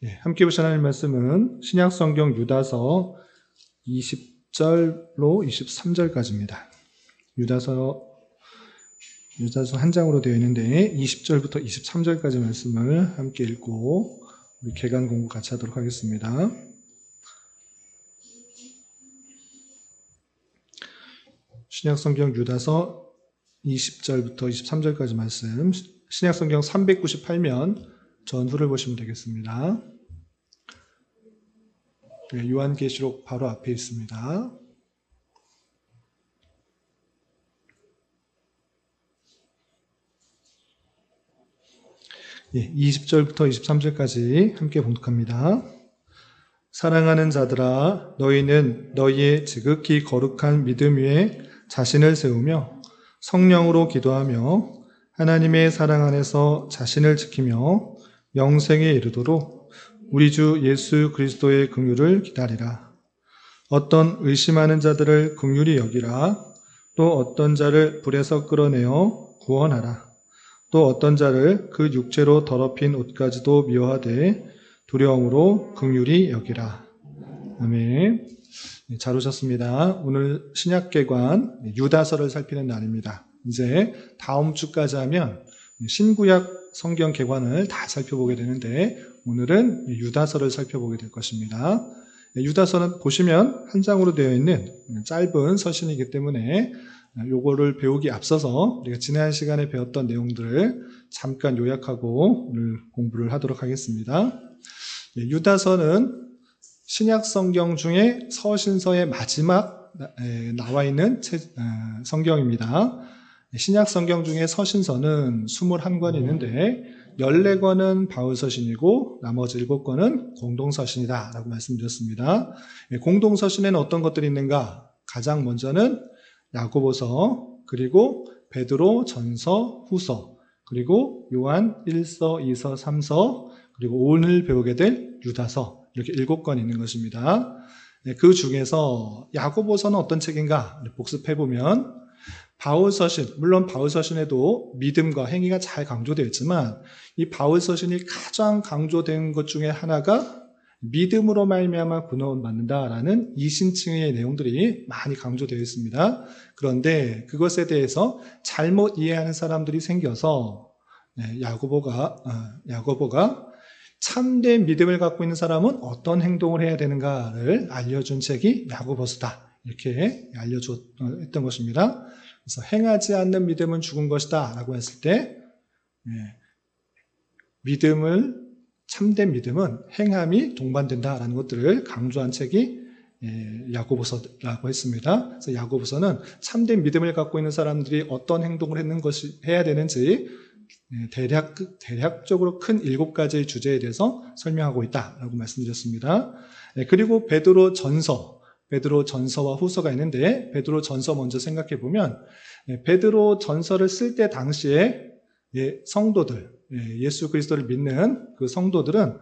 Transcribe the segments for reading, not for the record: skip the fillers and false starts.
함께 보신 하나님 말씀은 신약성경 유다서 20절로 23절까지입니다. 유다서 한 장으로 되어 있는데 20절부터 23절까지 말씀을 함께 읽고 우리 개관 공부 같이 하도록 하겠습니다. 신약성경 유다서 20절부터 23절까지 말씀, 신약성경 398면 전후를 보시면 되겠습니다. 요한계시록 바로 앞에 있습니다. 예, 20절부터 23절까지 함께 봉독합니다. 사랑하는 자들아, 너희는 너희의 지극히 거룩한 믿음 위에 자신을 세우며 성령으로 기도하며 하나님의 사랑 안에서 자신을 지키며 영생에 이르도록 우리 주 예수 그리스도의 긍휼을 기다리라. 어떤 의심하는 자들을 긍휼히 여기라. 또 어떤 자를 불에서 끌어내어 구원하라. 또 어떤 자를 그 육체로 더럽힌 옷까지도 미워하되 두려움으로 긍휼히 여기라. 아멘. 잘 오셨습니다. 오늘 신약개관 유다서를 살피는 날입니다. 이제 다음 주까지 하면 신구약 성경 개관을 다 살펴보게 되는데 오늘은 유다서를 살펴보게 될 것입니다. 유다서는 보시면 한 장으로 되어 있는 짧은 서신이기 때문에 요거를 배우기 앞서서 우리가 지난 시간에 배웠던 내용들을 잠깐 요약하고 오늘 공부를 하도록 하겠습니다. 유다서는 신약 성경 중에 서신서의 마지막 나와 있는 성경입니다. 신약 성경 중에 서신서는 21권이 있는데 14권은 바울 서신이고 나머지 7권은 공동서신이다 라고 말씀드렸습니다. 공동서신에는 어떤 것들이 있는가? 가장 먼저는 야고보서, 그리고 베드로 전서, 후서, 그리고 요한 1서, 2서, 3서, 그리고 오늘 배우게 될 유다서, 이렇게 7권이 있는 것입니다. 그 중에서 야고보서는 어떤 책인가 복습해보면 바울 서신, 물론 바울 서신에도 믿음과 행위가 잘 강조되어 있지만 이 바울 서신이 가장 강조된 것 중에 하나가 믿음으로 말미암아 구원받는다라는 이신칭의 내용들이 많이 강조되어 있습니다. 그런데 그것에 대해서 잘못 이해하는 사람들이 생겨서 야고보가 참된 믿음을 갖고 있는 사람은 어떤 행동을 해야 되는가를 알려준 책이 야고보서다. 이렇게 알려줬던 것입니다. 그래서 행하지 않는 믿음은 죽은 것이다 라고 했을 때 참된 믿음은 행함이 동반된다라는 것들을 강조한 책이 야고보서라고 했습니다. 그래서 야고보서는 참된 믿음을 갖고 있는 사람들이 어떤 행동을 해야 되는지 대략적으로 큰 7가지의 주제에 대해서 설명하고 있다라고 말씀드렸습니다. 그리고 베드로 전서와 후서가 있는데 베드로 전서 먼저 생각해 보면 베드로 전서를 쓸 때 당시에 성도들, 예수 그리스도를 믿는 그 성도들은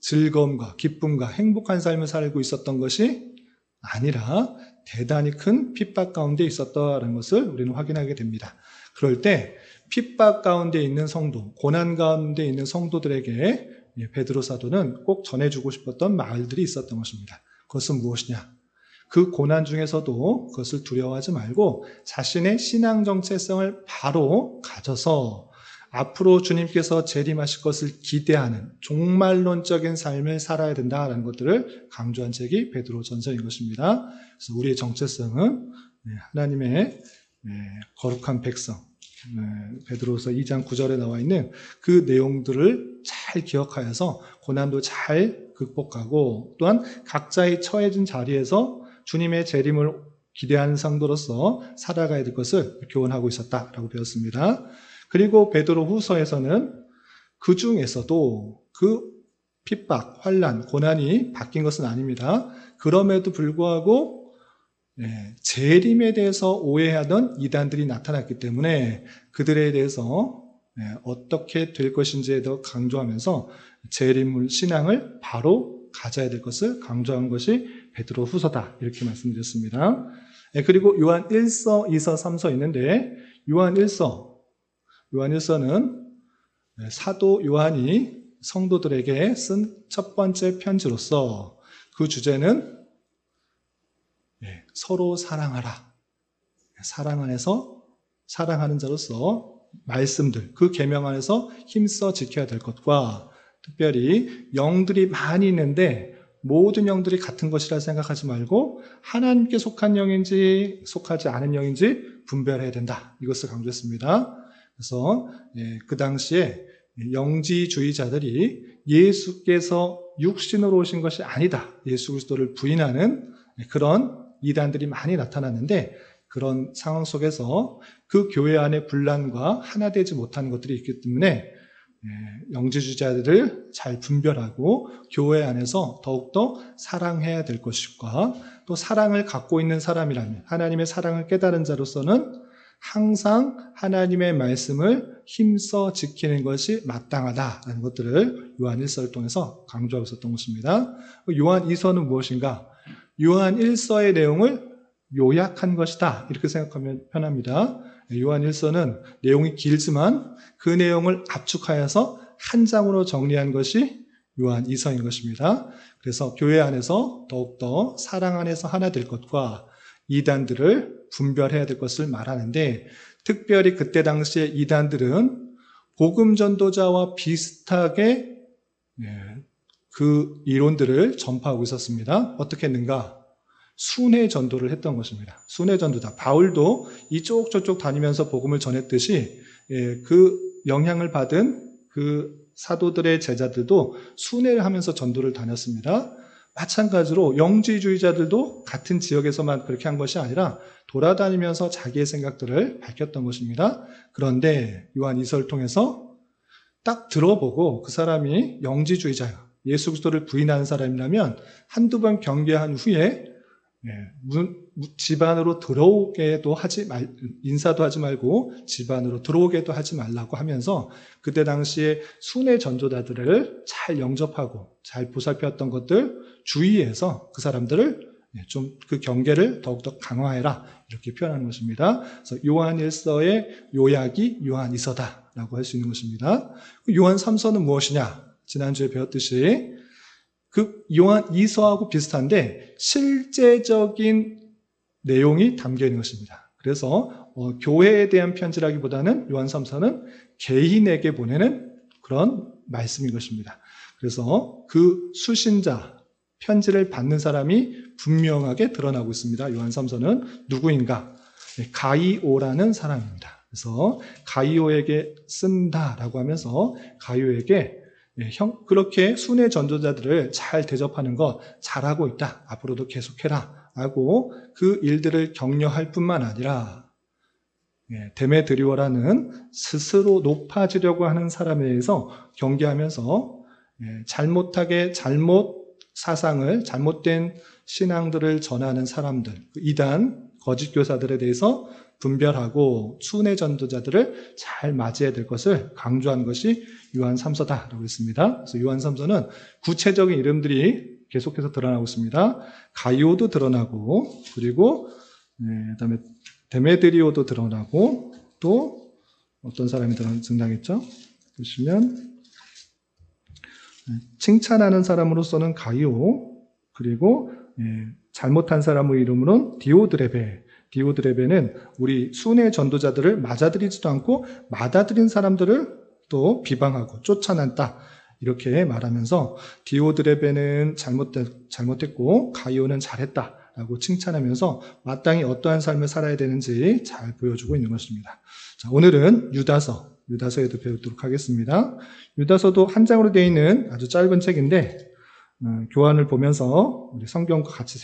즐거움과 기쁨과 행복한 삶을 살고 있었던 것이 아니라 대단히 큰 핍박 가운데 있었다는 것을 우리는 확인하게 됩니다. 그럴 때 핍박 가운데 있는 성도, 고난 가운데 있는 성도들에게 베드로 사도는 꼭 전해주고 싶었던 말들이 있었던 것입니다. 그것은 무엇이냐? 그 고난 중에서도 그것을 두려워하지 말고 자신의 신앙 정체성을 바로 가져서 앞으로 주님께서 재림하실 것을 기대하는 종말론적인 삶을 살아야 된다는 것들을 강조한 책이 베드로 전서인 것입니다. 그래서 우리의 정체성은 하나님의 거룩한 백성, 베드로서 2장 9절에 나와 있는 그 내용들을 잘 기억하여서 고난도 잘 극복하고 또한 각자의 처해진 자리에서 주님의 재림을 기대하는 성도로서 살아가야 될 것을 교훈하고 있었다라고 배웠습니다. 그리고 베드로 후서에서는 그 중에서도 그 핍박, 환난, 고난이 바뀐 것은 아닙니다. 그럼에도 불구하고 재림에 대해서 오해하던 이단들이 나타났기 때문에 그들에 대해서 어떻게 될 것인지에 더 강조하면서 재림 신앙을 바로 가져야 될 것을 강조한 것이 베드로 후서다 이렇게 말씀드렸습니다. 그리고 요한 1서, 2서, 3서 있는데 요한 1서는 사도 요한이 성도들에게 쓴 첫 번째 편지로서 그 주제는 서로 사랑하라. 사랑 안에서 사랑하는 자로서 말씀들, 그 계명 안에서 힘써 지켜야 될 것과 특별히 영들이 많이 있는데 모든 영들이 같은 것이라 생각하지 말고 하나님께 속한 영인지 속하지 않은 영인지 분별해야 된다. 이것을 강조했습니다. 그래서 그 당시에 영지주의자들이 예수께서 육신으로 오신 것이 아니다. 예수 그리스도를 부인하는 그런 이단들이 많이 나타났는데 그런 상황 속에서 그 교회 안에 분란과 하나 되지 못하는 것들이 있기 때문에 영지주의자들을 잘 분별하고 교회 안에서 더욱더 사랑해야 될 것과 또 사랑을 갖고 있는 사람이라면 하나님의 사랑을 깨달은 자로서는 항상 하나님의 말씀을 힘써 지키는 것이 마땅하다라는 것들을 요한 1서를 통해서 강조하고 있었던 것입니다. 요한 2서는 무엇인가? 요한 1서의 내용을 요약한 것이다. 이렇게 생각하면 편합니다. 요한 1서는 내용이 길지만 그 내용을 압축하여서 한 장으로 정리한 것이 요한 2서인 것입니다. 그래서 교회 안에서 더욱더 사랑 안에서 하나 될 것과 이단들을 분별해야 될 것을 말하는데 특별히 그때 당시에 이단들은 복음 전도자와 비슷하게 그 이론들을 전파하고 있었습니다. 어떻게 했는가? 순회 전도를 했던 것입니다. 순회 전도다. 바울도 이쪽 저쪽 다니면서 복음을 전했듯이 그 영향을 받은 그 사도들의 제자들도 순회를 하면서 전도를 다녔습니다. 마찬가지로 영지주의자들도 같은 지역에서만 그렇게 한 것이 아니라 돌아다니면서 자기의 생각들을 밝혔던 것입니다. 그런데 요한 2서를 통해서 딱 들어보고 그 사람이 영지주의자예요. 예수 그리스도를 부인하는 사람이라면 한두 번 경계한 후에 집 안으로 들어오게도 인사도 하지 말고 집 안으로 들어오게도 하지 말라고 하면서 그때 당시에 순회 전도자들을 잘 영접하고 잘 보살폈던 것들 주의해서 그 사람들을 좀 그 경계를 더욱더 강화해라 이렇게 표현하는 것입니다. 그래서 요한 1서의 요약이 요한 2서다라고 할 수 있는 것입니다. 요한 3서는 무엇이냐? 지난주에 배웠듯이 그 요한 2서하고 비슷한데 실제적인 내용이 담겨 있는 것입니다. 그래서 교회에 대한 편지라기보다는 요한 3서는 개인에게 보내는 그런 말씀인 것입니다. 그래서 그 수신자, 편지를 받는 사람이 분명하게 드러나고 있습니다. 요한 3서는 누구인가? 가이오라는 사람입니다. 그래서 가이오에게 쓴다라고 하면서 가이오에게 그렇게 순회 전도자들을 잘 대접하는 것 잘하고 있다. 앞으로도 계속해라. 하고 그 일들을 격려할 뿐만 아니라 데메드리오라는 스스로 높아지려고 하는 사람에 대해서 경계하면서 잘못 사상을 잘못된 신앙들을 전하는 사람들, 이단 거짓 교사들에 대해서 분별하고 순회 전도자들을 잘 맞이해야 될 것을 강조한 것이 요한 3서다라고 했습니다. 그래서 요한 3서는 구체적인 이름들이 계속해서 드러나고 있습니다. 가이오도 드러나고 그리고 그다음에 데메드리오도 드러나고 또 어떤 사람이 등장했죠? 보시면 칭찬하는 사람으로서는 가이오 그리고 잘못한 사람의 이름으로는 디오드레베는 우리 순회 전도자들을 맞아들이지도 않고 맞아들인 사람들을 또 비방하고 쫓아낸다. 이렇게 말하면서 디오드레베는 잘못했고 가이오는 잘했다라고 칭찬하면서 마땅히 어떠한 삶을 살아야 되는지 잘 보여주고 있는 것입니다. 자, 오늘은 유다서에도 배우도록 하겠습니다. 유다서도 한 장으로 되어 있는 아주 짧은 책인데 교환을 보면서 우리 성경과 같이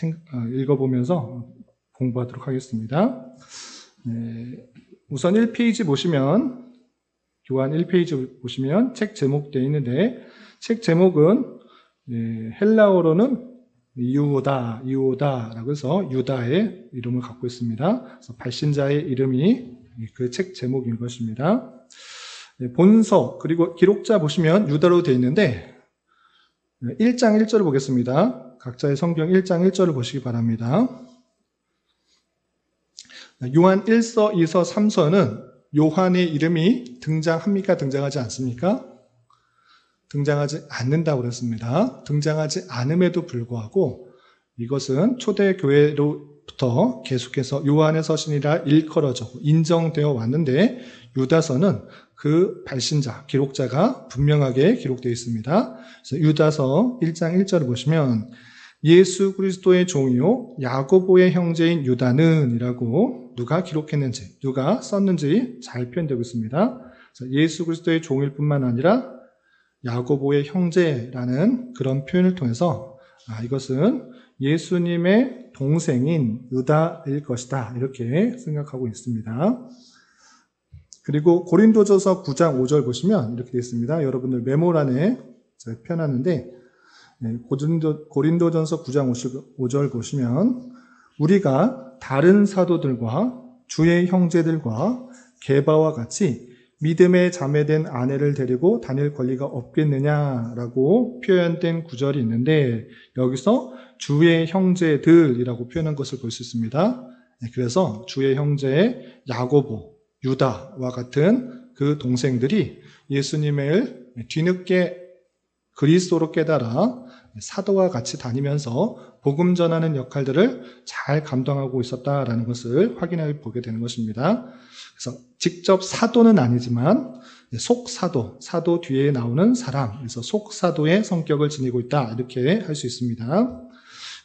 읽어보면서 공부하도록 하겠습니다. 우선 1페이지 보시면 교환 1페이지 보시면 책 제목 되어 있는데 책 제목은 헬라어로는 이오다라고 해서 유다의 이름을 갖고 있습니다. 그래서 발신자의 이름이 그 책 제목인 것입니다. 본서 그리고 기록자 보시면 유다로 되어 있는데 1장 1절을 보겠습니다. 각자의 성경 1장 1절을 보시기 바랍니다. 요한 1서, 2서, 3서는 요한의 이름이 등장합니까? 등장하지 않습니까? 등장하지 않는다고 그랬습니다. 등장하지 않음에도 불구하고 이것은 초대교회로부터 계속해서 요한의 서신이라 일컬어져 인정되어 왔는데 유다서는 그 발신자, 기록자가 분명하게 기록되어 있습니다. 그래서 유다서 1장 1절을 보시면 예수 그리스도의 종이요 야고보의 형제인 유다는 이라고 누가 기록했는지, 누가 썼는지 잘 표현되고 있습니다. 예수 그리스도의 종일 뿐만 아니라 야고보의 형제라는 그런 표현을 통해서 이것은 예수님의 동생인 유다일 것이다 이렇게 생각하고 있습니다. 그리고 고린도전서 9장 5절 보시면 이렇게 되어 있습니다. 여러분들 메모란에 제가 펴놨는데 고린도전서 9장 5절 보시면 우리가 다른 사도들과 주의 형제들과 게바와 같이 믿음에 자매된 아내를 데리고 다닐 권리가 없겠느냐라고 표현된 구절이 있는데 여기서 주의 형제들이라고 표현한 것을 볼 수 있습니다. 그래서 주의 형제 야고보, 유다와 같은 그 동생들이 예수님을 뒤늦게 그리스도로 깨달아 사도와 같이 다니면서 복음 전하는 역할들을 잘 감당하고 있었다라는 것을 확인해 보게 되는 것입니다. 그래서 직접 사도는 아니지만 속사도, 사도 뒤에 나오는 사람, 그래서 속사도의 성격을 지니고 있다 이렇게 할 수 있습니다.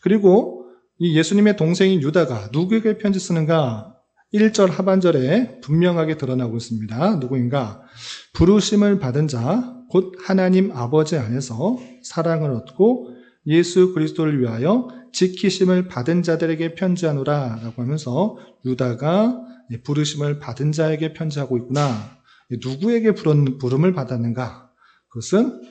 그리고 이 예수님의 동생인 유다가 누구에게 편지 쓰는가? 1절 하반절에 분명하게 드러나고 있습니다. 누구인가? 부르심을 받은 자, 곧 하나님 아버지 안에서 사랑을 얻고 예수 그리스도를 위하여 지키심을 받은 자들에게 편지하노라 라고 하면서 유다가 부르심을 받은 자에게 편지하고 있구나. 누구에게 부름을 받았는가? 그것은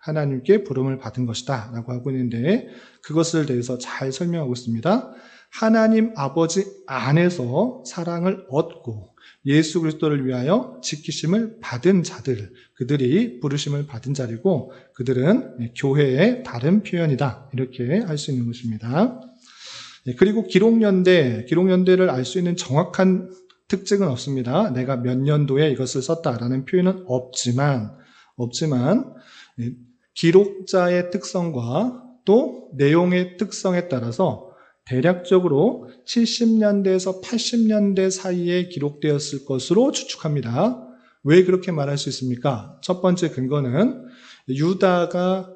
하나님께 부름을 받은 것이다 라고 하고 있는데 그것을 대해서 잘 설명하고 있습니다. 하나님 아버지 안에서 사랑을 얻고 예수 그리스도를 위하여 지키심을 받은 자들, 그들이 부르심을 받은 자리고 그들은 교회의 다른 표현이다 이렇게 할 수 있는 것입니다. 그리고 기록연대를 알 수 있는 정확한 특징은 없습니다. 내가 몇 년도에 이것을 썼다라는 표현은 없지만 기록자의 특성과 또 내용의 특성에 따라서 대략적으로 70년대에서 80년대 사이에 기록되었을 것으로 추측합니다. 왜 그렇게 말할 수 있습니까? 첫 번째 근거는 유다가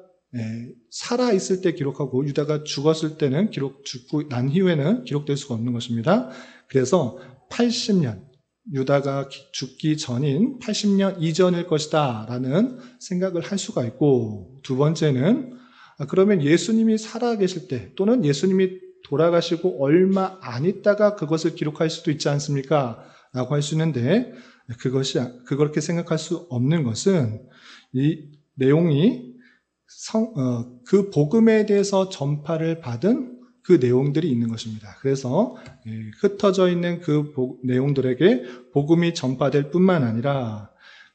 살아있을 때 기록하고 유다가 죽었을 때는 죽고 난 이후에는 기록될 수가 없는 것입니다. 그래서 80년, 유다가 죽기 전인 80년 이전일 것이다 라는 생각을 할 수가 있고 두 번째는 그러면 예수님이 살아계실 때 또는 예수님이 돌아가시고 얼마 안 있다가 그것을 기록할 수도 있지 않습니까? 라고 할 수 있는데 그렇게 생각할 수 없는 것은 이 내용이 그 복음에 대해서 전파를 받은 그 내용들이 있는 것입니다. 그래서 흩어져 있는 그 내용들에게 복음이 전파될 뿐만 아니라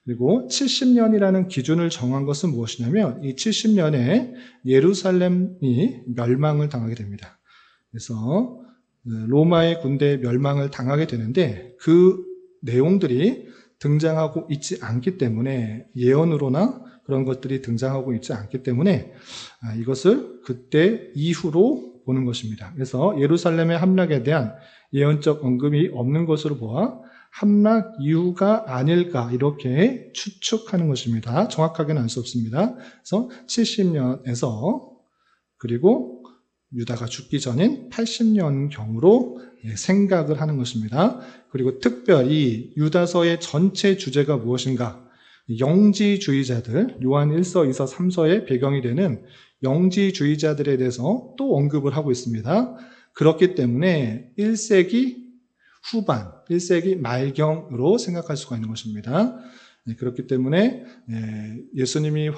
그리고 70년이라는 기준을 정한 것은 무엇이냐면 이 70년에 예루살렘이 멸망을 당하게 됩니다. 그래서 로마의 군대에 멸망을 당하게 되는데 그 내용들이 등장하고 있지 않기 때문에 예언으로나 그런 것들이 등장하고 있지 않기 때문에 이것을 그때 이후로 보는 것입니다. 그래서 예루살렘의 함락에 대한 예언적 언급이 없는 것으로 보아 함락 이후가 아닐까 이렇게 추측하는 것입니다. 정확하게는 알 수 없습니다. 그래서 70년에서 그리고 유다가 죽기 전인 80년경으로 생각을 하는 것입니다. 그리고 특별히 유다서의 전체 주제가 무엇인가? 영지주의자들, 요한 1서, 2서, 3서의 배경이 되는 영지주의자들에 대해서 또 언급을 하고 있습니다. 그렇기 때문에 1세기 후반, 1세기 말경으로 생각할 수가 있는 것입니다. 그렇기 때문에 예수님이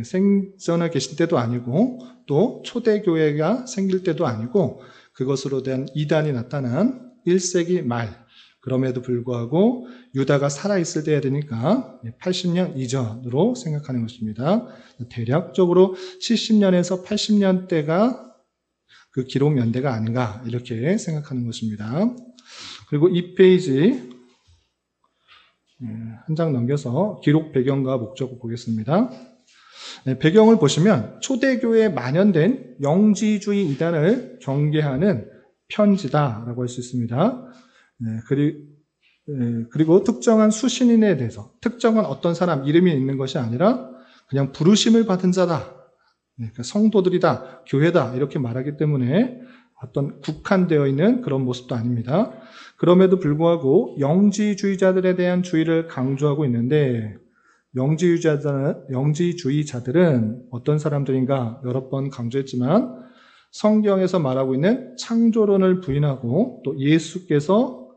생전에 계실 때도 아니고 또 초대교회가 생길 때도 아니고 그것으로 대한 이단이 나타난 1세기 말 그럼에도 불구하고 유다가 살아있을 때야 되니까 80년 이전으로 생각하는 것입니다. 대략적으로 70년에서 80년대가 그 기록 연대가 아닌가 이렇게 생각하는 것입니다. 그리고 이 페이지 한 장 넘겨서 기록 배경과 목적을 보겠습니다. 배경을 보시면 초대교회에 만연된 영지주의 이단을 경계하는 편지다라고 할 수 있습니다. 그리고 특정한 수신인에 대해서 특정한 어떤 사람 이름이 있는 것이 아니라 그냥 부르심을 받은 자다, 그러니까 성도들이다, 교회다 이렇게 말하기 때문에 어떤 국한되어 있는 그런 모습도 아닙니다. 그럼에도 불구하고 영지주의자들에 대한 주의를 강조하고 있는데 영지주의자들은 어떤 사람들인가 여러 번 강조했지만 성경에서 말하고 있는 창조론을 부인하고 또 예수께서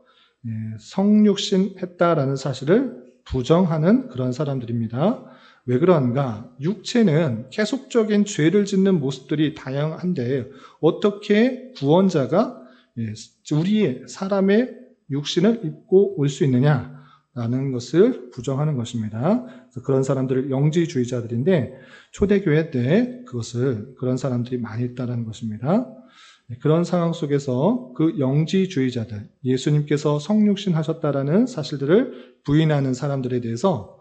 성육신 했다라는 사실을 부정하는 그런 사람들입니다. 왜 그러한가? 육체는 계속적인 죄를 짓는 모습들이 다양한데 어떻게 구원자가 우리의 사람의 육신을 입고 올 수 있느냐라는 것을 부정하는 것입니다. 그래서 그런 사람들을 영지주의자들인데 초대교회 때 그런 사람들이 많이 있다는 것입니다. 그런 상황 속에서 그 영지주의자들, 예수님께서 성육신 하셨다라는 사실들을 부인하는 사람들에 대해서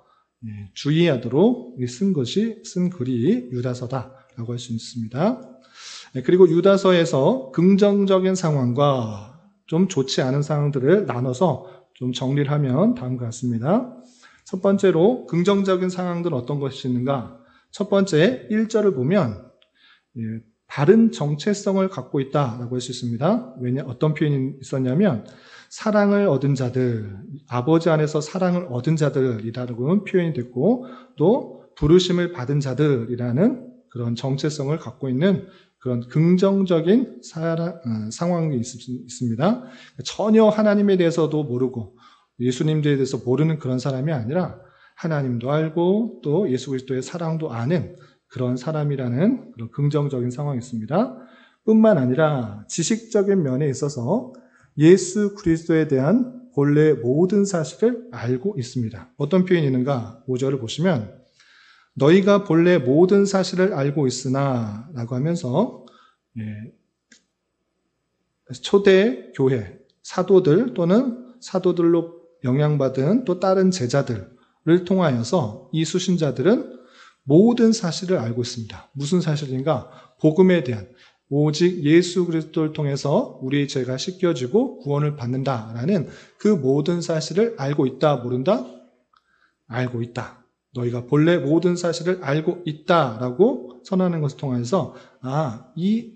주의하도록 쓴 글이 유다서다라고 할 수 있습니다. 그리고 유다서에서 긍정적인 상황과 좀 좋지 않은 상황들을 나눠서 좀 정리를 하면 다음과 같습니다. 첫 번째로 긍정적인 상황들은 어떤 것이 있는가? 첫 번째 1절을 보면 바른 정체성을 갖고 있다라고 할 수 있습니다. 어떤 표현이 있었냐면 사랑을 얻은 자들, 아버지 안에서 사랑을 얻은 자들이라고 표현이 됐고 또 부르심을 받은 자들이라는 그런 정체성을 갖고 있는 그런 긍정적인 상황이 있습니다. 전혀 하나님에 대해서도 모르고 예수님에 대해서 모르는 그런 사람이 아니라 하나님도 알고 또 예수 그리스도의 사랑도 아는 그런 사람이라는 그런 긍정적인 상황이 있습니다. 뿐만 아니라 지식적인 면에 있어서 예수 그리스도에 대한 본래 모든 사실을 알고 있습니다. 어떤 표현이 있는가? 5절을 보시면 너희가 본래 모든 사실을 알고 있으나 라고 하면서 초대 교회, 사도들 또는 사도들로 영향받은 또 다른 제자들을 통하여서 이 수신자들은 모든 사실을 알고 있습니다. 무슨 사실인가? 복음에 대한 오직 예수 그리스도를 통해서 우리의 죄가 씻겨지고 구원을 받는다라는 그 모든 사실을 알고 있다, 모른다? 알고 있다. 너희가 본래 모든 사실을 알고 있다라고 선언하는 것을 통해서 이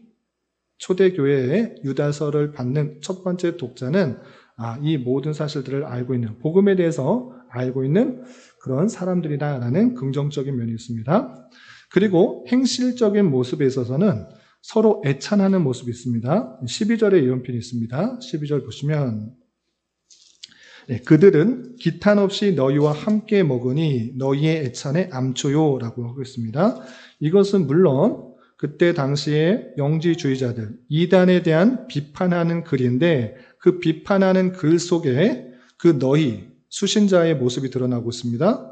초대교회의 유다서를 받는 첫 번째 독자는 이 모든 사실들을 알고 있는, 복음에 대해서 알고 있는 그런 사람들이다라는 긍정적인 면이 있습니다. 그리고 행실적인 모습에 있어서는 서로 애찬하는 모습이 있습니다. 12절에 이런 표현이 있습니다. 12절 보시면 그들은 기탄 없이 너희와 함께 먹으니 너희의 애찬에 암초요 라고 하고 있습니다. 이것은 물론 그때 당시에 영지주의자들, 이단에 대한 비판하는 글인데 그 비판하는 글 속에 그 너희, 수신자의 모습이 드러나고 있습니다.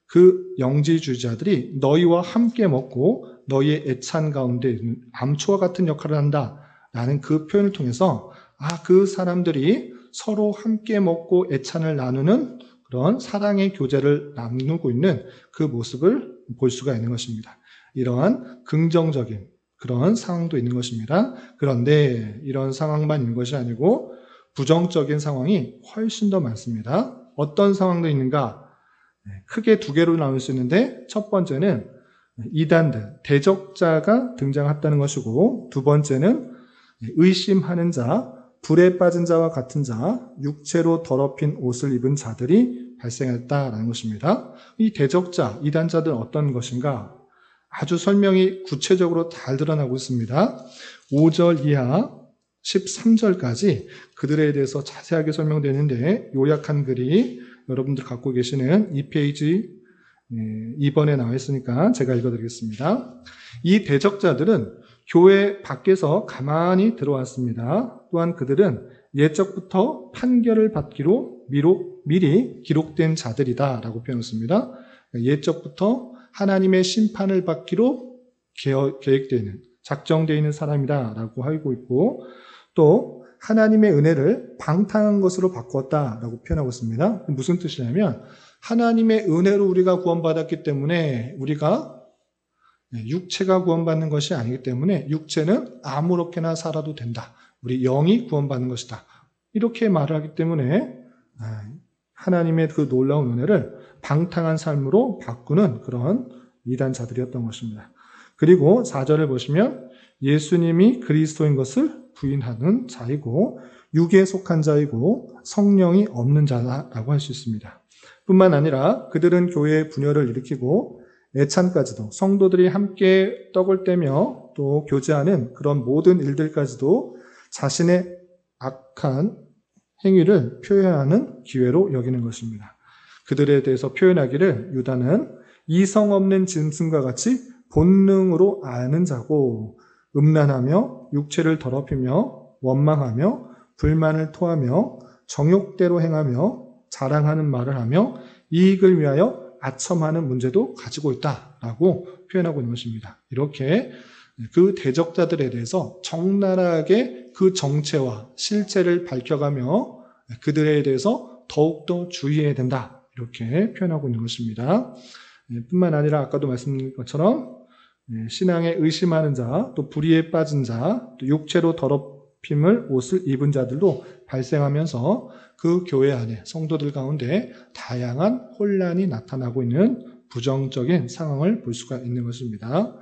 그 영지주의자들이 너희와 함께 먹고 너희의 애찬 가운데 있는 암초와 같은 역할을 한다라는 그 표현을 통해서 그 사람들이 서로 함께 먹고 애찬을 나누는 그런 사랑의 교제를 나누고 있는 그 모습을 볼 수가 있는 것입니다. 이러한 긍정적인 그런 상황도 있는 것입니다. 그런데 이런 상황만 있는 것이 아니고 부정적인 상황이 훨씬 더 많습니다. 어떤 상황도 있는가? 크게 두 개로 나눌 수 있는데 첫 번째는 이단들, 대적자가 등장했다는 것이고 두 번째는 의심하는 자, 불에 빠진 자와 같은 자, 육체로 더럽힌 옷을 입은 자들이 발생했다라는 것입니다. 이 대적자, 이단자들은 어떤 것인가? 아주 설명이 구체적으로 잘 드러나고 있습니다. 5절 이하 13절까지 그들에 대해서 자세하게 설명되는데 요약한 글이 여러분들 갖고 계시는 2페이지 2번에 나와 있으니까 제가 읽어드리겠습니다. 이 대적자들은 교회 밖에서 가만히 들어왔습니다. 또한 그들은 예적부터 판결을 받기로 미리 기록된 자들이다 라고 표현했습니다. 예적부터 하나님의 심판을 받기로 계획되어 있는, 작정되어 있는 사람이다 라고 하고 있고 또 하나님의 은혜를 방탕한 것으로 바꾸었다라고 표현하고 있습니다. 무슨 뜻이냐면 하나님의 은혜로 우리가 구원받았기 때문에 우리가 육체가 구원받는 것이 아니기 때문에 육체는 아무렇게나 살아도 된다. 우리 영이 구원받는 것이다. 이렇게 말을 하기 때문에 하나님의 그 놀라운 은혜를 방탕한 삶으로 바꾸는 그런 이단자들이었던 것입니다. 그리고 4절을 보시면 예수님이 그리스도인 것을 부인하는 자이고 육에 속한 자이고 성령이 없는 자라고 할 수 있습니다. 뿐만 아니라 그들은 교회의 분열을 일으키고 애찬까지도 성도들이 함께 떡을 떼며 또 교제하는 그런 모든 일들까지도 자신의 악한 행위를 표현하는 기회로 여기는 것입니다. 그들에 대해서 표현하기를 유다는 이성 없는 짐승과 같이 본능으로 아는 자고 음란하며 육체를 더럽히며 원망하며 불만을 토하며 정욕대로 행하며 자랑하는 말을 하며 이익을 위하여 아첨하는 문제도 가지고 있다라고 표현하고 있는 것입니다. 이렇게 그 대적자들에 대해서 적나라하게 그 정체와 실체를 밝혀가며 그들에 대해서 더욱더 주의해야 된다. 이렇게 표현하고 있는 것입니다. 뿐만 아니라 아까도 말씀드린 것처럼 신앙에 의심하는 자, 또 불의에 빠진 자, 또 육체로 더럽힘을 옷을 입은 자들도 발생하면서 그 교회 안에 성도들 가운데 다양한 혼란이 나타나고 있는 부정적인 상황을 볼 수가 있는 것입니다.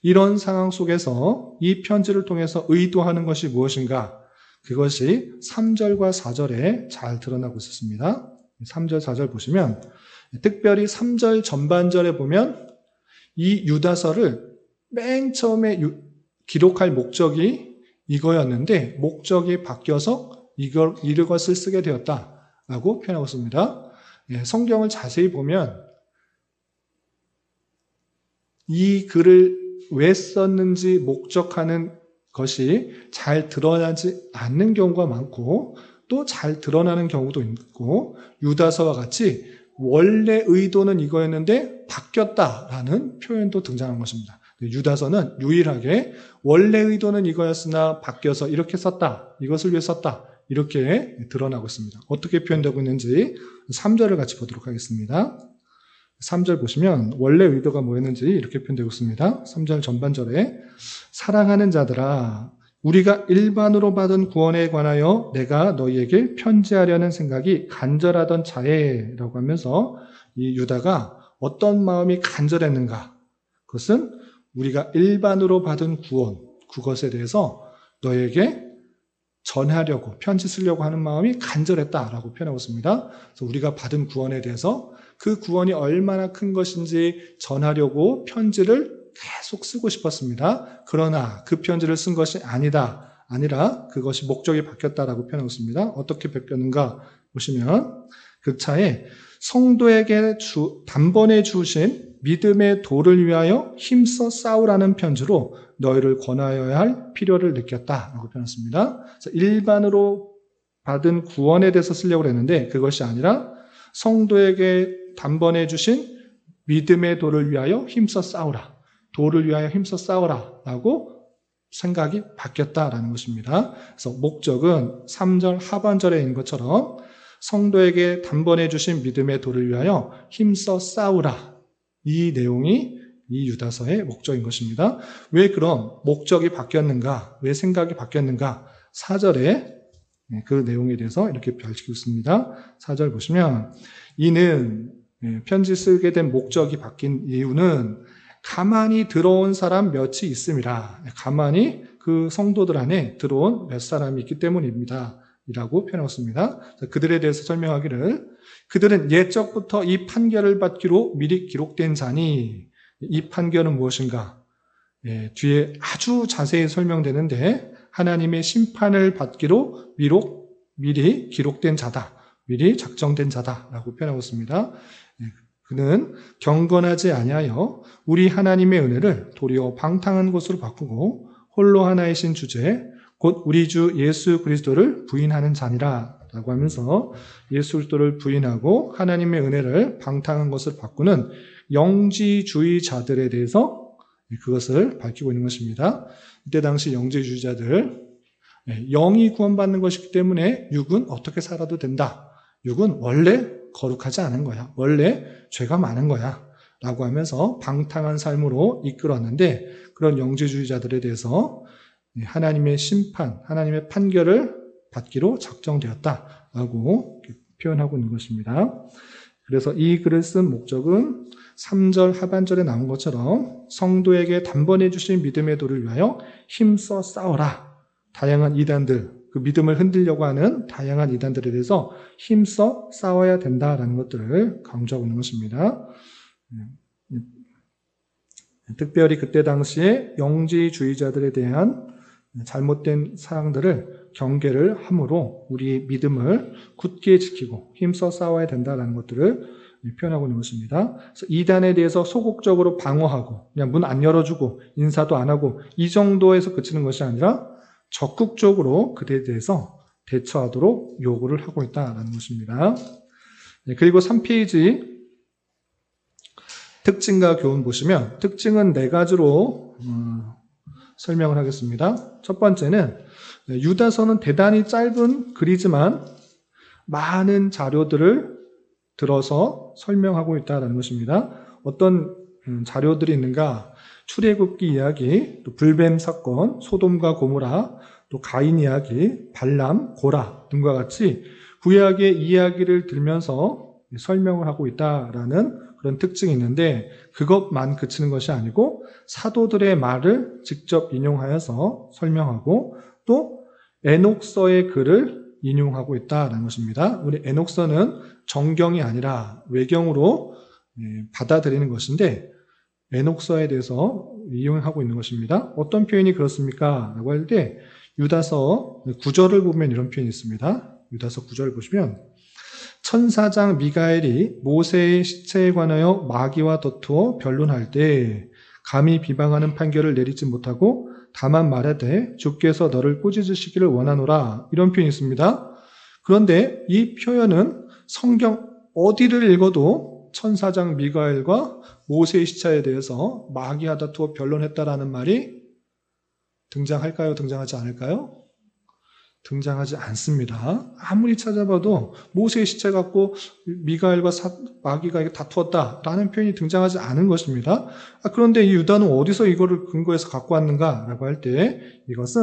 이런 상황 속에서 이 편지를 통해서 의도하는 것이 무엇인가? 그것이 3절과 4절에 잘 드러나고 있었습니다. 3절, 4절 보시면 특별히 3절 전반절에 보면 이 유다서를 맨 처음에 기록할 목적이 이거였는데 목적이 바뀌어서 이것을 쓰게 되었다라고 표현하고 있습니다. 성경을 자세히 보면 이 글을 왜 썼는지 목적하는 것이 잘 드러나지 않는 경우가 많고 또 잘 드러나는 경우도 있고 유다서와 같이 원래 의도는 이거였는데 바뀌었다라는 표현도 등장한 것입니다. 유다서는 유일하게 원래 의도는 이거였으나 바뀌어서 이렇게 썼다. 이것을 위해 썼다. 이렇게 드러나고 있습니다. 어떻게 표현되고 있는지 3절을 같이 보도록 하겠습니다. 3절 보시면 원래 의도가 뭐였는지 이렇게 표현되고 있습니다. 3절 전반절에 사랑하는 자들아 우리가 일반으로 받은 구원에 관하여 내가 너희에게 편지하려는 생각이 간절하던 차에 라고 하면서 이 유다가 어떤 마음이 간절했는가? 그것은 우리가 일반으로 받은 구원, 그것에 대해서 너에게 전하려고, 편지 쓰려고 하는 마음이 간절했다라고 표현하고 있습니다. 그래서 우리가 받은 구원에 대해서 그 구원이 얼마나 큰 것인지 전하려고 편지를 계속 쓰고 싶었습니다. 그러나 그 편지를 쓴 것이 아니라 그것이 목적이 바뀌었다라고 표현하고 있습니다. 어떻게 바뀌었는가 보시면 그 차에 성도에게 단번에 주신 믿음의 도를 위하여 힘써 싸우라는 편지로 너희를 권하여야 할 필요를 느꼈다라고 표현했습니다. 일반으로 받은 구원에 대해서 쓰려고 했는데 그것이 아니라 성도에게 단번에 주신 믿음의 도를 위하여 힘써 싸우라. 도를 위하여 힘써 싸우라라고 생각이 바뀌었다라는 것입니다. 그래서 목적은 3절 하반절에 있는 것처럼 성도에게 단번에 주신 믿음의 도를 위하여 힘써 싸우라. 이 내용이 이 유다서의 목적인 것입니다. 왜 그럼 목적이 바뀌었는가? 왜 생각이 바뀌었는가? 4절에 그 내용에 대해서 이렇게 밝히고 있습니다. 4절 보시면 이는 편지 쓰게 된 목적이 바뀐 이유는 가만히 들어온 사람 몇이 있음이라. 가만히 그 성도들 안에 들어온 몇 사람이 있기 때문입니다. 이라고 표현했습니다. 그들에 대해서 설명하기를 그들은 옛적부터 이 판결을 받기로 미리 기록된 자니 이 판결은 무엇인가? 뒤에 아주 자세히 설명되는데 하나님의 심판을 받기로 미리 기록된 자다. 미리 작정된 자다라고 표현하고 있습니다. 그는 경건하지 아니하여 우리 하나님의 은혜를 도리어 방탕한 것으로 바꾸고 홀로 하나이신 주제 곧 우리 주 예수 그리스도를 부인하는 자니라 라고 하면서 예수 그리스도를 부인하고 하나님의 은혜를 방탕한 것을 바꾸는 영지주의자들에 대해서 그것을 밝히고 있는 것입니다. 이때 당시 영지주의자들 영이 구원받는 것이기 때문에 육은 어떻게 살아도 된다. 육은 원래 거룩하지 않은 거야. 원래 죄가 많은 거야. 라고 하면서 방탕한 삶으로 이끌었는데 그런 영지주의자들에 대해서 하나님의 심판, 하나님의 판결을 받기로 작정되었다라고 표현하고 있는 것입니다. 그래서 이 글을 쓴 목적은 3절 하반절에 나온 것처럼 성도에게 단번에 주신 믿음의 도를 위하여 힘써 싸워라. 다양한 이단들, 그 믿음을 흔들려고 하는 다양한 이단들에 대해서 힘써 싸워야 된다라는 것들을 강조하고 있는 것입니다. 특별히 그때 당시에 영지주의자들에 대한 잘못된 사항들을 경계를 함으로 우리 믿음을 굳게 지키고 힘써 싸워야 된다는 것들을 표현하고 있는 것입니다. 그래서 이단에 대해서 소극적으로 방어하고 그냥 문 안 열어주고 인사도 안 하고 이 정도에서 그치는 것이 아니라 적극적으로 그들에 대해서 대처하도록 요구를 하고 있다는 것입니다. 그리고 3페이지 특징과 교훈 보시면 특징은 4가지로 설명을 하겠습니다. 첫 번째는 유다서는 대단히 짧은 글이지만 많은 자료들을 들어서 설명하고 있다는 것입니다. 어떤 자료들이 있는가? 출애굽기 이야기, 또 불뱀 사건, 소돔과 고모라, 또 가인 이야기, 발람, 고라 등과 같이 구약의 이야기를 들면서 설명을 하고 있다라는 그런 특징이 있는데 그것만 그치는 것이 아니고 사도들의 말을 직접 인용하여서 설명하고 또 에녹서의 글을 인용하고 있다는 것입니다. 우리 에녹서는 정경이 아니라 외경으로 받아들이는 것인데 에녹서에 대해서 이용하고 있는 것입니다. 어떤 표현이 그렇습니까? 라고 할 때 유다서 9절을 보면 이런 표현이 있습니다. 유다서 9절을 보시면 천사장 미가엘이 모세의 시체에 관하여 마귀와 다투어 변론할 때 감히 비방하는 판결을 내리지 못하고 다만 말하되 주께서 너를 꾸짖으시기를 원하노라 이런 표현이 있습니다. 그런데 이 표현은 성경 어디를 읽어도 천사장 미가엘과 모세의 시체에 대해서 마귀와 다투어 변론했다라는 말이 등장할까요? 등장하지 않을까요? 등장하지 않습니다. 아무리 찾아봐도 모세의 시체 갖고 미가엘과 마귀가 다투었다라는 표현이 등장하지 않은 것입니다. 그런데 이 유다는 어디서 이거를 근거해서 갖고 왔는가라고 할 때 이것은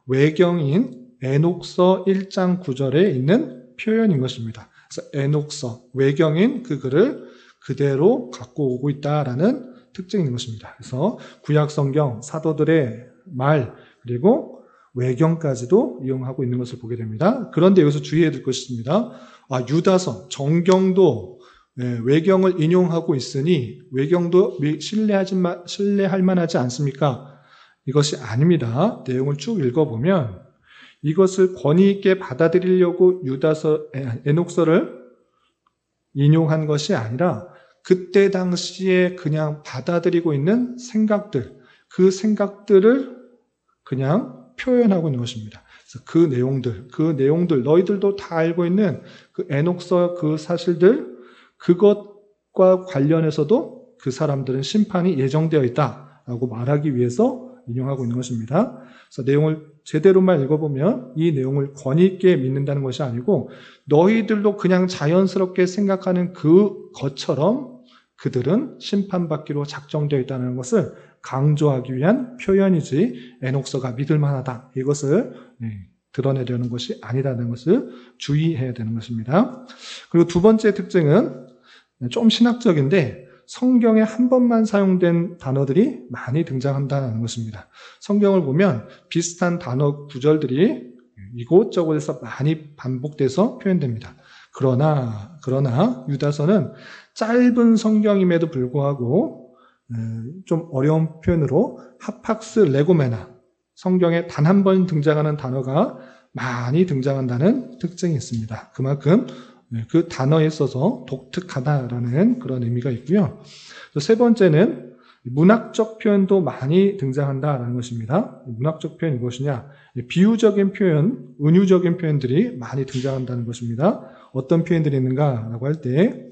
외경인 에녹서 1장 9절에 있는 표현인 것입니다. 그래서 에녹서, 외경인 그 글을 그대로 갖고 오고 있다라는 특징이 있는 것입니다. 그래서 구약 성경, 사도들의 말, 그리고 외경까지도 이용하고 있는 것을 보게 됩니다. 그런데 여기서 주의해야 될 것이 있습니다. 유다서, 정경도 외경을 인용하고 있으니 외경도 신뢰할 만하지 않습니까? 이것이 아닙니다. 내용을 쭉 읽어보면 이것을 권위 있게 받아들이려고 에녹서를 인용한 것이 아니라 그때 당시에 그냥 받아들이고 있는 생각들, 그 생각들을 그냥 표현하고 있는 것입니다. 그래서 그 내용들, 너희들도 다 알고 있는 그 에녹서 그 사실들, 그것과 관련해서도 그 사람들은 심판이 예정되어 있다라고 말하기 위해서 인용하고 있는 것입니다. 그래서 내용을 제대로만 읽어보면 이 내용을 권위 있게 믿는다는 것이 아니고 너희들도 그냥 자연스럽게 생각하는 그것처럼 그들은 심판받기로 작정되어 있다는 것을 강조하기 위한 표현이지 에녹서가 믿을 만하다. 이것을 드러내려는 것이 아니라는 것을 주의해야 되는 것입니다. 그리고 두 번째 특징은 좀 신학적인데 성경에 한 번만 사용된 단어들이 많이 등장한다는 것입니다. 성경을 보면 비슷한 단어 구절들이 이곳저곳에서 많이 반복돼서 표현됩니다. 그러나 유다서는 짧은 성경임에도 불구하고 좀 어려운 표현으로 하팍스 레고메나, 성경에 단 한 번 등장하는 단어가 많이 등장한다는 특징이 있습니다. 그만큼 그 단어에 있어서 독특하다라는 그런 의미가 있고요. 세 번째는 문학적 표현도 많이 등장한다라는 것입니다. 문학적 표현이 무엇이냐? 비유적인 표현, 은유적인 표현들이 많이 등장한다는 것입니다. 어떤 표현들이 있는가라고 할 때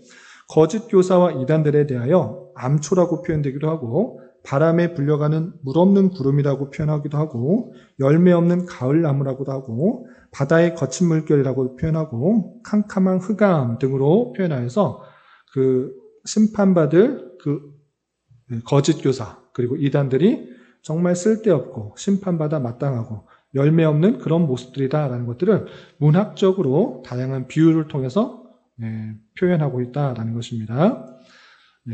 거짓 교사와 이단들에 대하여 암초라고 표현되기도 하고 바람에 불려가는 물 없는 구름이라고 표현하기도 하고, 열매 없는 가을나무라고도 하고, 바다의 거친 물결이라고 표현하고, 캄캄한 흑암 등으로 표현하여서 그 심판받을 그 거짓 교사 그리고 이단들이 정말 쓸데없고 심판받아 마땅하고 열매 없는 그런 모습들이다라는 것들을 문학적으로 다양한 비유를 통해서 표현하고 있다라는 것입니다.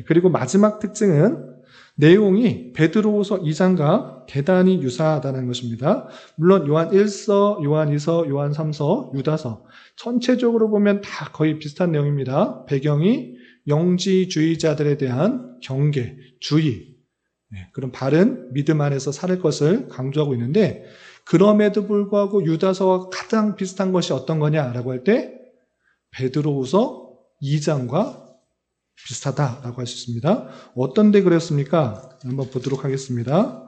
그리고 마지막 특징은 내용이 베드로후서 2장과 대단히 유사하다는 것입니다. 물론 요한 1서, 요한 2서, 요한 3서, 유다서 전체적으로 보면 다 거의 비슷한 내용입니다. 배경이 영지주의자들에 대한 경계, 주의, 그런 바른 믿음 안에서 살 것을 강조하고 있는데, 그럼에도 불구하고 유다서와 가장 비슷한 것이 어떤 거냐라고 할 때 베드로후서 2장과 비슷하다라고 할 수 있습니다. 어떤 데 그랬습니까? 한번 보도록 하겠습니다.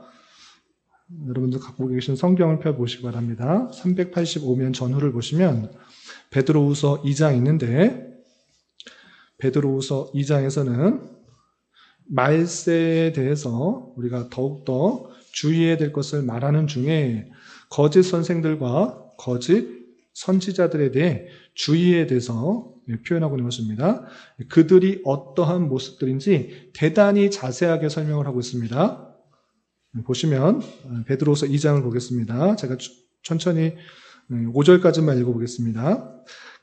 여러분들 갖고 계신 성경을 펴보시기 바랍니다. 385면 전후를 보시면 베드로후서 2장 있는데, 베드로후서 2장에서는 말세에 대해서 우리가 더욱더 주의해야 될 것을 말하는 중에 거짓 선생들과 거짓 선지자들에 대해 주의에 대해서 표현하고 있는 것입니다. 그들이 어떠한 모습들인지 대단히 자세하게 설명을 하고 있습니다. 보시면 베드로후서 2장을 보겠습니다. 제가 천천히 5절까지만 읽어보겠습니다.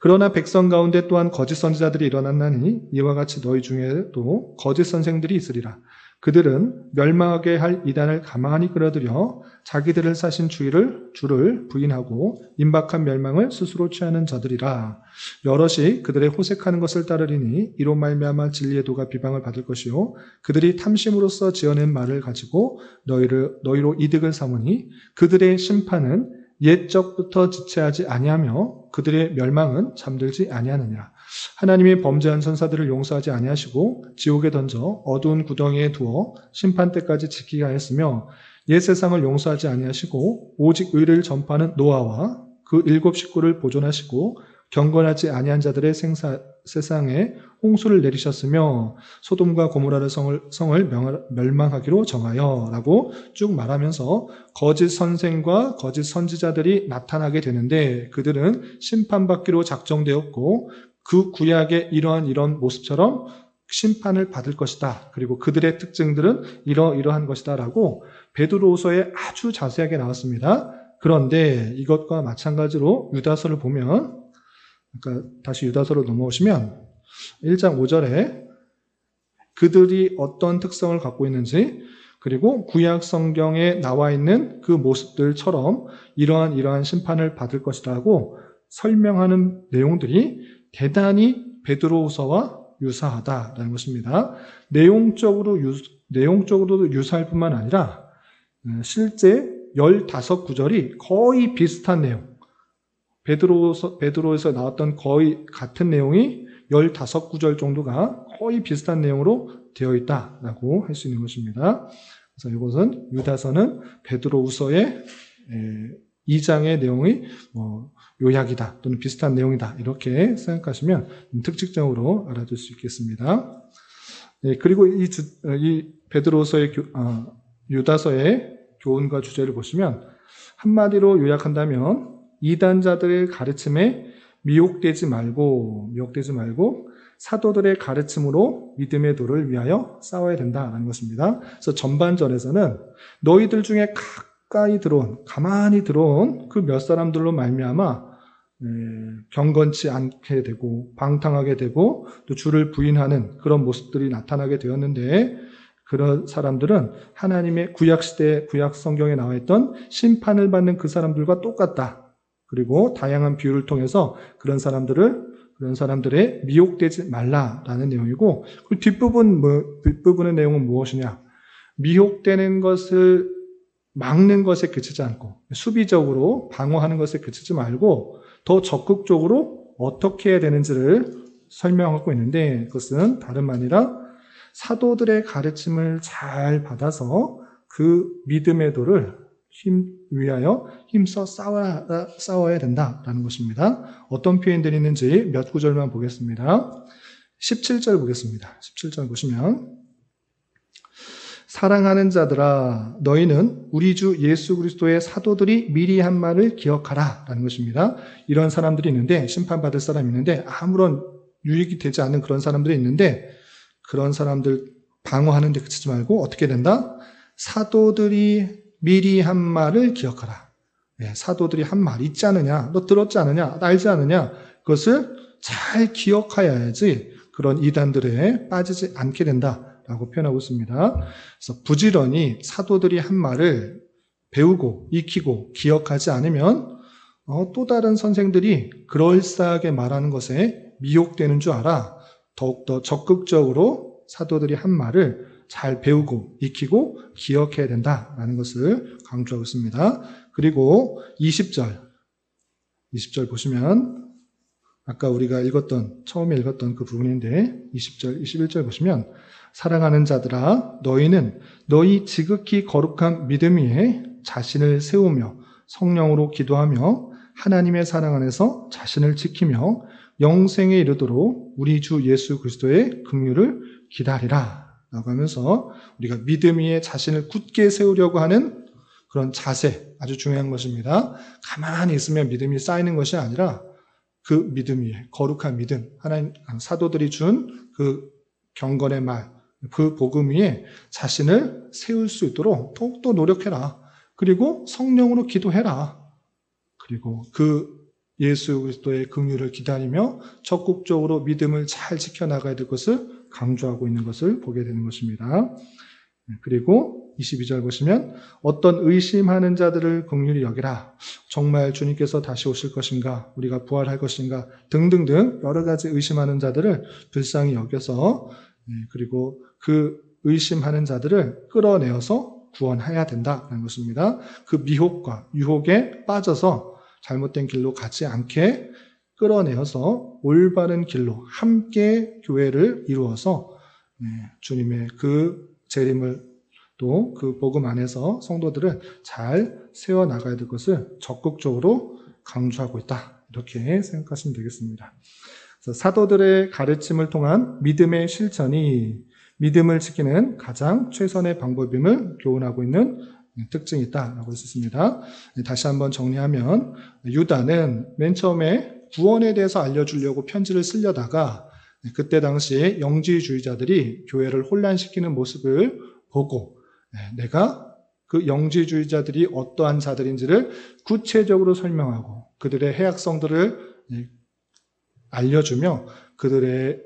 그러나 백성 가운데 또한 거짓 선지자들이 일어났나니 이와 같이 너희 중에도 거짓 선생들이 있으리라. 그들은 멸망하게 할 이단을 가만히 끌어들여 자기들을 사신 주를 부인하고 임박한 멸망을 스스로 취하는 자들이라. 여럿이 그들의 호색하는 것을 따르리니 이로 말미암아 진리의 도가 비방을 받을 것이요 그들이 탐심으로써 지어낸 말을 가지고 너희로 이득을 삼으니 그들의 심판은 옛적부터 지체하지 아니하며 그들의 멸망은 잠들지 아니하느니라. 하나님이 범죄한 선사들을 용서하지 아니하시고 지옥에 던져 어두운 구덩이에 두어 심판 때까지 지키게 하였으며 옛 세상을 용서하지 아니하시고 오직 의를 전파하는 노아와 그 7 식구를 보존하시고 경건하지 아니한 자들의 세상에 홍수를 내리셨으며 소돔과 고모라의 성을 멸망하기로 정하여 라고 쭉 말하면서 거짓 선생과 거짓 선지자들이 나타나게 되는데, 그들은 심판받기로 작정되었고 그 구약의 이런 모습처럼 심판을 받을 것이다. 그리고 그들의 특징들은 이러한 것이다 라고 베드로후서에 아주 자세하게 나왔습니다. 그런데 이것과 마찬가지로 유다서를 보면, 그러니까 다시 유다서로 넘어오시면 1장 5절에 그들이 어떤 특성을 갖고 있는지, 그리고 구약 성경에 나와 있는 그 모습들처럼 이러한 심판을 받을 것이라고 설명하는 내용들이 대단히 베드로후서와 유사하다라는 것입니다. 내용적으로도 유사할 뿐만 아니라 실제 15구절이 거의 비슷한 내용, 베드로에서 나왔던 거의 같은 내용이 15구절 정도가 거의 비슷한 내용으로 되어 있다라고 할 수 있는 것입니다. 그래서 이것은 유다서는 베드로후서의 2장의 내용이 요약이다 또는 비슷한 내용이다 이렇게 생각하시면 특징적으로 알아둘 수 있겠습니다. 그리고 이 베드로후서의 유다서의 교훈과 주제를 보시면 한마디로 요약한다면 이단자들의 가르침에 미혹되지 말고 사도들의 가르침으로 믿음의 도를 위하여 싸워야 된다는 것입니다. 그래서 전반전에서는 너희들 중에 가만히 들어온 그 몇 사람들로 말미암아 경건치 않게 되고 방탕하게 되고 또 주를 부인하는 그런 모습들이 나타나게 되었는데, 그런 사람들은 하나님의 구약시대 구약 성경에 나와 있던 심판을 받는 그 사람들과 똑같다. 그리고 다양한 비유를 통해서 그런 사람들의 미혹되지 말라라는 내용이고, 그 뒷부분의 내용은 무엇이냐? 미혹되는 것을 막는 것에 그치지 않고 수비적으로 방어하는 것에 그치지 말고 더 적극적으로 어떻게 해야 되는지를 설명하고 있는데, 그것은 다름 아니라 사도들의 가르침을 잘 받아서 그 믿음의 도를 위하여 힘써 싸워야 된다라는 것입니다. 어떤 표현들이 있는지 몇 구절만 보겠습니다. 17절 보겠습니다. 17절 보시면 사랑하는 자들아 너희는 우리 주 예수 그리스도의 사도들이 미리 한 말을 기억하라 라는 것입니다. 이런 사람들이 있는데, 심판받을 사람이 있는데 아무런 유익이 되지 않는 그런 사람들이 있는데, 그런 사람들 방어하는 데 그치지 말고 어떻게 된다? 사도들이 미리 한 말을 기억하라. 사도들이 한 말 있지 않느냐? 너 들었지 않느냐? 알지 않느냐? 그것을 잘 기억하여야지 그런 이단들에 빠지지 않게 된다라고 표현하고 있습니다. 그래서 부지런히 사도들이 한 말을 배우고 익히고 기억하지 않으면 또 다른 선생들이 그럴싸하게 말하는 것에 미혹되는 줄 알아. 더욱더 적극적으로 사도들이 한 말을 잘 배우고 익히고 기억해야 된다라는 것을 강조하고 있습니다. 그리고 20절 보시면 아까 우리가 처음에 읽었던 그 부분인데 20절, 21절 보시면 사랑하는 자들아 너희는 너희 지극히 거룩한 믿음 위에 자신을 세우며 성령으로 기도하며 하나님의 사랑 안에서 자신을 지키며 영생에 이르도록 우리 주 예수 그리스도의 긍휼을 기다리라 라고 하면서 우리가 믿음 위에 자신을 굳게 세우려고 하는 그런 자세 아주 중요한 것입니다. 가만히 있으면 믿음이 쌓이는 것이 아니라 그 믿음 위에 거룩한 믿음, 하나님 사도들이 준 그 경건의 말, 그 복음 위에 자신을 세울 수 있도록 더욱더 노력해라. 그리고 성령으로 기도해라. 그리고 그 예수 그리스도의 긍휼을 기다리며 적극적으로 믿음을 잘 지켜나가야 될 것을 강조하고 있는 것을 보게 되는 것입니다. 그리고 22절 보시면 어떤 의심하는 자들을 긍휼히 여기라. 정말 주님께서 다시 오실 것인가? 우리가 부활할 것인가? 등등등 여러 가지 의심하는 자들을 불쌍히 여겨서 그리고 그 의심하는 자들을 끌어내어서 구원해야 된다는 것입니다. 그 미혹과 유혹에 빠져서 잘못된 길로 가지 않게 끌어내어서 올바른 길로 함께 교회를 이루어서 주님의 그 재림을 또 그 복음 안에서 성도들을 잘 세워나가야 될 것을 적극적으로 강조하고 있다. 이렇게 생각하시면 되겠습니다. 그래서 사도들의 가르침을 통한 믿음의 실천이 믿음을 지키는 가장 최선의 방법임을 교훈하고 있는 특징이 있다라고 했습니다. 다시 한번 정리하면 유다는 맨 처음에 구원에 대해서 알려주려고 편지를 쓰려다가 그때 당시에 영지주의자들이 교회를 혼란시키는 모습을 보고 내가 그 영지주의자들이 어떠한 자들인지를 구체적으로 설명하고 그들의 해악성들을 알려주며 그들의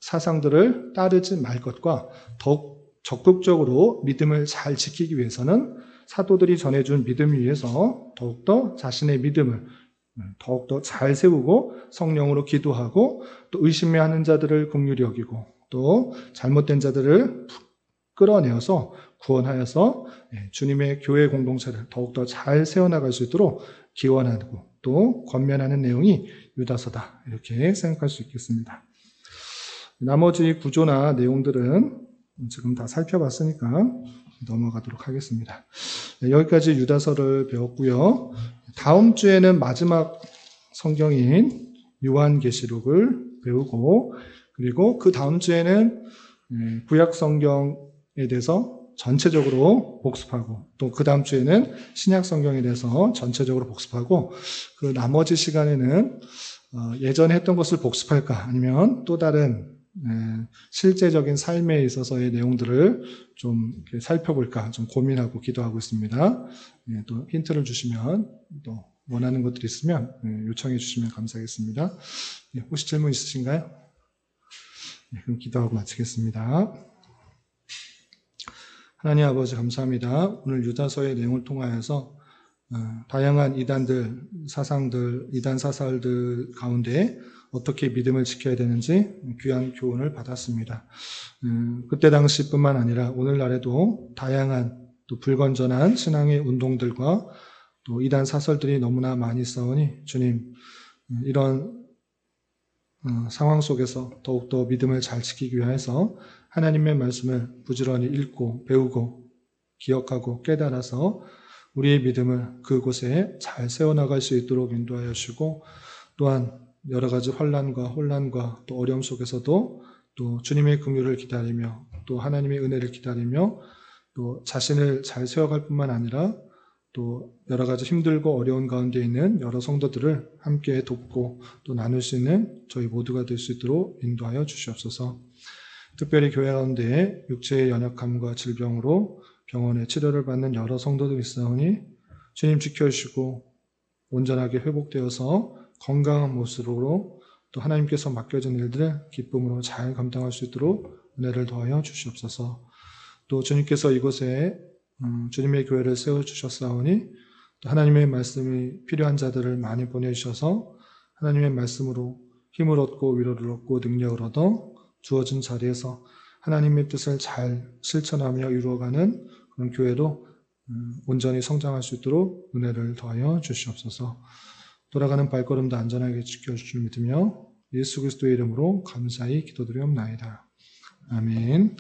사상들을 따르지 말 것과 더욱 적극적으로 믿음을 잘 지키기 위해서는 사도들이 전해준 믿음 위에서 더욱더 자신의 믿음을 더욱더 잘 세우고 성령으로 기도하고 또 의심해하는 자들을 긍휼히 여기고 또 잘못된 자들을 끌어내어서 구원하여서 주님의 교회 공동체를 더욱더 잘 세워나갈 수 있도록 기원하고 또 권면하는 내용이 유다서다 이렇게 생각할 수 있겠습니다. 나머지 구조나 내용들은 지금 다 살펴봤으니까 넘어가도록 하겠습니다. 여기까지 유다서를 배웠고요. 다음 주에는 마지막 성경인 요한계시록을 배우고 그리고 그 다음 주에는 구약 성경에 대해서 전체적으로 복습하고 또 그 다음 주에는 신약 성경에 대해서 전체적으로 복습하고 그 나머지 시간에는 예전에 했던 것을 복습할까 아니면 또 다른 실제적인 삶에 있어서의 내용들을 좀 살펴볼까 좀 고민하고 기도하고 있습니다. 또 힌트를 주시면 또 원하는 것들이 있으면 요청해 주시면 감사하겠습니다. 혹시 질문 있으신가요? 그럼 기도하고 마치겠습니다. 하나님 아버지 감사합니다. 오늘 유다서의 내용을 통하여서 다양한 이단들, 사상들, 이단 사설들 가운데 어떻게 믿음을 지켜야 되는지 귀한 교훈을 받았습니다. 그때 당시뿐만 아니라 오늘날에도 다양한 또 불건전한 신앙의 운동들과 또 이단 사설들이 너무나 많이 있사오니 주님 이런 상황 속에서 더욱더 믿음을 잘 지키기 위해서 하나님의 말씀을 부지런히 읽고 배우고 기억하고 깨달아서 우리의 믿음을 그곳에 잘 세워나갈 수 있도록 인도하여 주시고 또한 여러 가지 혼란과 또 어려움 속에서도 또 주님의 긍휼을 기다리며 또 하나님의 은혜를 기다리며 또 자신을 잘 세워갈 뿐만 아니라 또 여러 가지 힘들고 어려운 가운데 있는 여러 성도들을 함께 돕고 또 나눌 수 있는 저희 모두가 될 수 있도록 인도하여 주시옵소서. 특별히 교회 가운데 육체의 연약함과 질병으로 병원에 치료를 받는 여러 성도들이 있사오니 주님 지켜주시고 온전하게 회복되어서 건강한 모습으로 또 하나님께서 맡겨진 일들을 기쁨으로 잘 감당할 수 있도록 은혜를 더하여 주시옵소서. 또 주님께서 이곳에 주님의 교회를 세워주셨사오니 또 하나님의 말씀이 필요한 자들을 많이 보내주셔서 하나님의 말씀으로 힘을 얻고 위로를 얻고 능력을 얻어 주어진 자리에서 하나님의 뜻을 잘 실천하며 이루어가는 그런 교회로 온전히 성장할 수 있도록 은혜를 더하여 주시옵소서. 돌아가는 발걸음도 안전하게 지켜줄 줄 믿으며 예수 그리스도의 이름으로 감사히 기도드리옵나이다. 아멘.